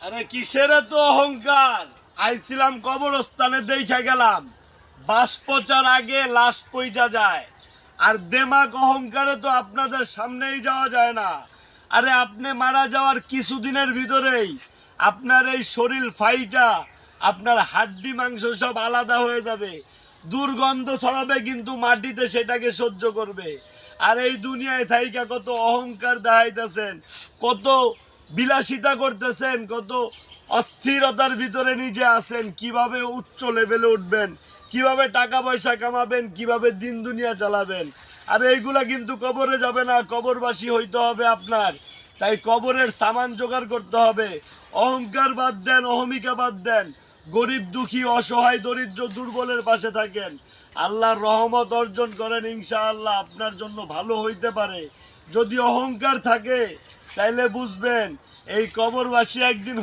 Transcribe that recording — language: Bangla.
আরে কিসের এত অহংকার? আইছিলাম কবরস্থানে দেখা গেলাম বাস পচার আগে লাশ পইচা যায়। আর দেমাক অহংকারে তো আপনাদের সামনেই যাওয়া যায় না। আরে আপনি মারা যাওয়ার কিছুদিনের ভিতরেই আপনার এই শরীর ফাইটা, আপনার হাড্ডি মাংস সব আলাদা হয়ে যাবে, দুর্গন্ধ ছড়াবে, কিন্তু মাটিতে সেটাকে সহ্য করবে। আর এই দুনিয়ায় থাইকা কত অহংকার দেখাইতেছেন, কত বিলাসিতা করতেছেন, কত অস্থিরতার ভিতরে নিজে আছেন। কিভাবে উচ্চ লেভেলে উঠবেন, কিভাবে টাকা পয়সা কামাবেন, কিভাবে দিন দুনিয়া চালাবেন। আর এইগুলা কিন্তু কবরে যাবে না, কবরবাসী হইতে হবে আপনার। তাই কবরের সামান জোগাড় করতে হবে। অহংকার বাদ দেন, অহমিকা বাদ দেন, গরিব দুঃখী অসহায় দরিদ্র দুর্বলের পাশে থাকেন, আল্লাহর রহমত অর্জন করেন, ইনশাআল্লাহ আপনার জন্য ভালো হইতে পারে। যদি অহংকার থাকে তাইলে বুঝবেন এই কবরবাসী একদিন